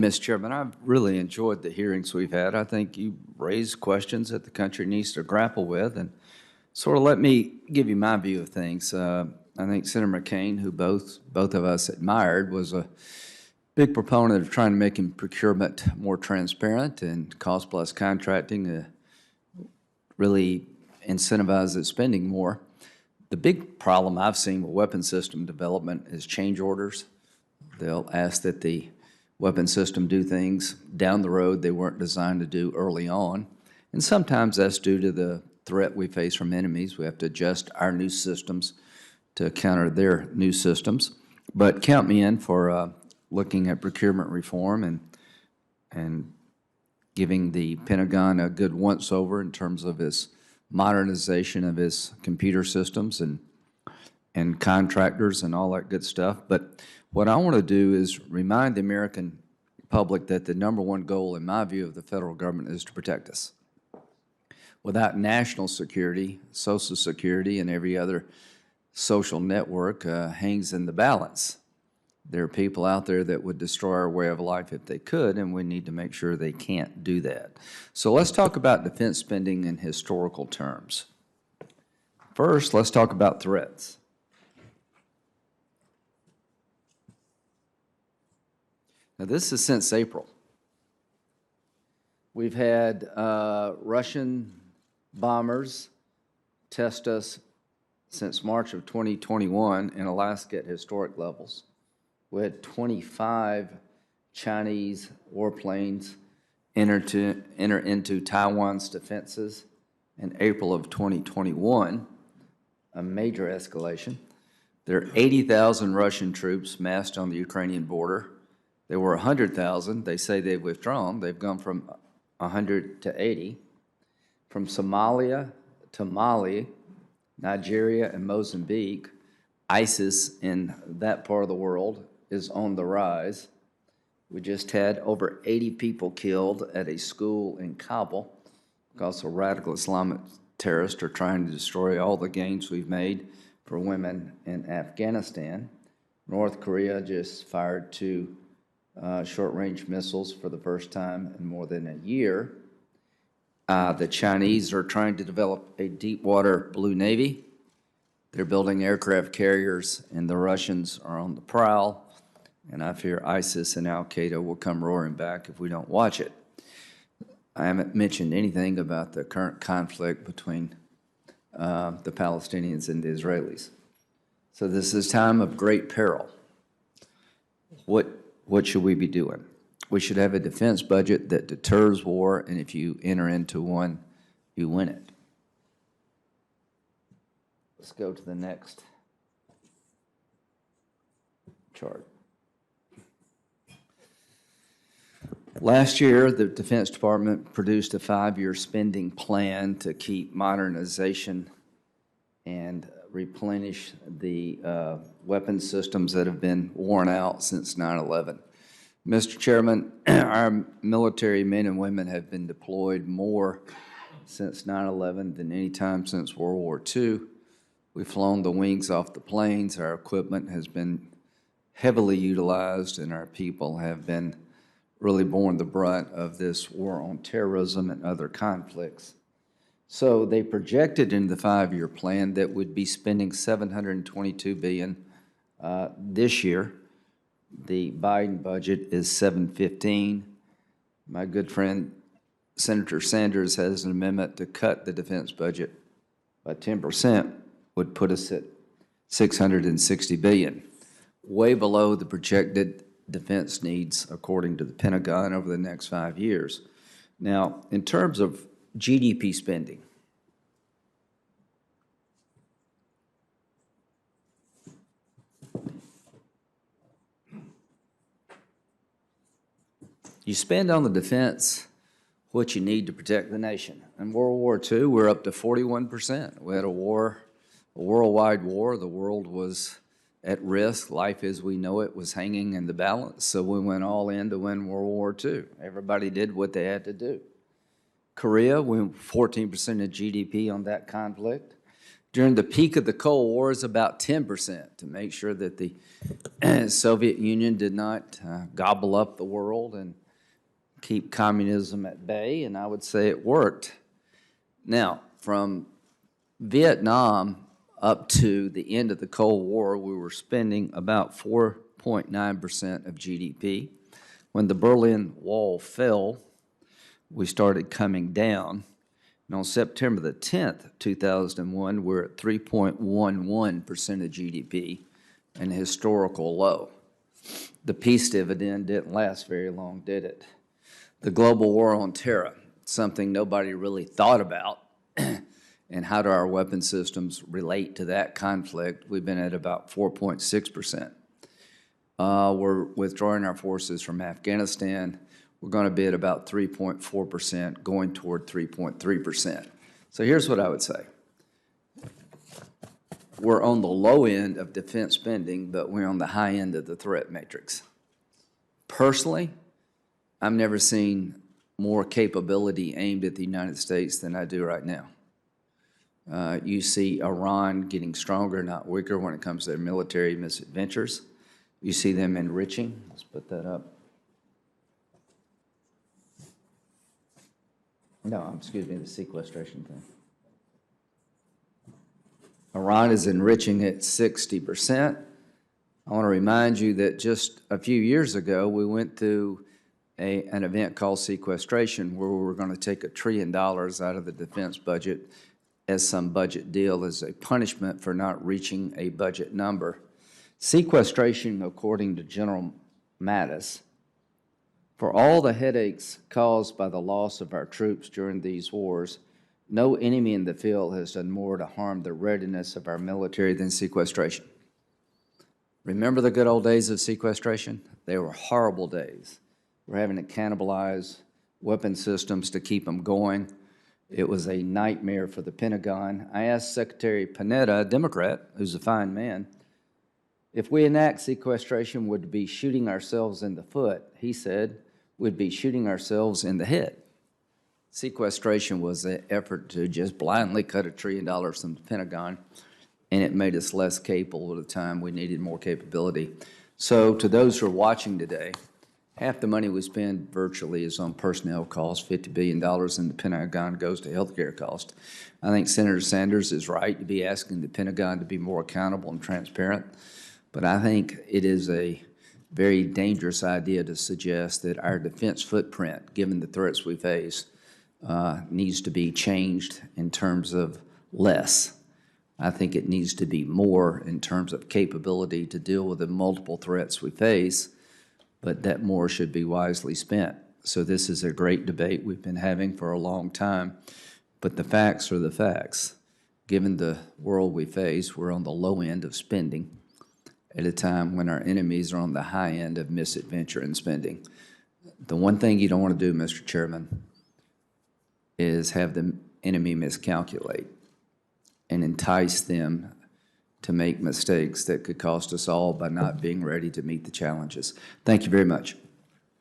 Mr. Chairman, I've really enjoyed the hearings we've had. I think you raised questions that the country needs to grapple with, and sort of let me give you my view of things. I think Senator McCain, who both of us admired, was a big proponent of trying to make procurement more transparent and cost-plus contracting to really incentivize its spending more. The big problem I've seen with weapon system development is change orders. They'll ask that the weapon system do things down the road they weren't designed to do early on. And sometimes that's due to the threat we face from enemies. We have to adjust our new systems to counter their new systems. But count me in for looking at procurement reform and giving the Pentagon a good once-over in terms of its modernization of its computer systems and contractors and all that good stuff. But what I want to do is remind the American public that the number one goal, in my view, of the federal government is to protect us. Without national security, Social Security, and every other social network hangs in the balance. There are people out there that would destroy our way of life if they could, and we need to make sure they can't do that. So let's talk about defense spending in historical terms. First, let's talk about threats. Now, this is since April. We've had Russian bombers test us since March of 2021 in Alaska at historic levels. We had 25 Chinese warplanes enter into Taiwan's defenses in April of 2021, a major escalation. There are 80,000 Russian troops massed on the Ukrainian border. There were 100,000. They say they've withdrawn. They've gone from 100 to 80. From Somalia to Mali, Nigeria, and Mozambique, ISIS in that part of the world is on the rise. We just had over 80 people killed at a school in Kabul because a radical Islamic terrorists are trying to destroy all the gains we've made for women in Afghanistan. North Korea just fired two short-range missiles for the first time in more than a year. The Chinese are trying to develop a deep-water blue navy. They're building aircraft carriers, and the Russians are on the prowl. And I fear ISIS and Al-Qaeda will come roaring back if we don't watch it. I haven't mentioned anything about the current conflict between the Palestinians and the Israelis. So this is a time of great peril. What should we be doing? We should have a defense budget that deters war, and if you enter into one, you win it. Let's go to the next chart. Last year, the Defense Department produced a 5-year spending plan to keep modernization and replenish the weapon systems that have been worn out since 9/11. Mr. Chairman, our military men and women have been deployed more since 9/11 than any time since World War II. We've flown the wings off the planes. Our equipment has been heavily utilized, and our people have been really borne the brunt of this war on terrorism and other conflicts. So they projected in the 5-year plan that we'd be spending $722 billion this year. The Biden budget is $715. My good friend Senator Sanders has an amendment to cut the defense budget by 10%, would put us at $660 billion, way below the projected defense needs according to the Pentagon over the next 5 years. Now, in terms of GDP spending, you spend on the defense what you need to protect the nation. In World War II, we're up to 41%. We had a worldwide war. The world was at risk. Life as we know it was hanging in the balance, so we went all in to win World War II. Everybody did what they had to do. Korea, we 14% of GDP on that conflict. During the peak of the Cold War, is about 10% to make sure that the Soviet Union did not gobble up the world and keep communism at bay, and I would say it worked. Now, from Vietnam up to the end of the Cold War, we were spending about 4.9% of GDP. When the Berlin Wall fell, we started coming down. And on September the 10th, 2001, we're at 3.11% of GDP, an historical low. The peace dividend didn't last very long, did it? The global war on terror, something nobody really thought about. And how do our weapon systems relate to that conflict? We've been at about 4.6%. We're withdrawing our forces from Afghanistan. We're going to be at about 3.4%, going toward 3.3%. So here's what I would say. We're on the low end of defense spending, but we're on the high end of the threat matrix. Personally, I've never seen more capability aimed at the United States than I do right now. You see Iran getting stronger, not weaker, when it comes to their military misadventures. You see them enriching. Let's put that up. No, excuse me, the sequestration thing. Iran is enriching at 60%. I want to remind you that just a few years ago, we went through an event called sequestration, where we were going to take $1 trillion out of the defense budget as some budget deal as a punishment for not reaching a budget number. Sequestration, according to General Mattis, for all the headaches caused by the loss of our troops during these wars, no enemy in the field has done more to harm the readiness of our military than sequestration. Remember the good old days of sequestration? They were horrible days. We're having to cannibalize weapon systems to keep them going. It was a nightmare for the Pentagon. I asked Secretary Panetta, a Democrat, who's a fine man, if we enact sequestration, would we be shooting ourselves in the foot? He said, we'd be shooting ourselves in the head. Sequestration was an effort to just blindly cut $1 trillion from the Pentagon, and it made us less capable at a time we needed more capability. So to those who are watching today, half the money we spend virtually is on personnel costs. $50 billion in the Pentagon goes to health care costs. I think Senator Sanders is right to be asking the Pentagon to be more accountable and transparent, but I think it is a very dangerous idea to suggest that our defense footprint, given the threats we face, needs to be changed in terms of less. I think it needs to be more in terms of capability to deal with the multiple threats we face, but that more should be wisely spent. So this is a great debate we've been having for a long time, but the facts are the facts. Given the world we face, we're on the low end of spending at a time when our enemies are on the high end of misadventure in spending. The one thing you don't want to do, Mr. Chairman, is have the enemy miscalculate and entice them to make mistakes that could cost us all by not being ready to meet the challenges. Thank you very much.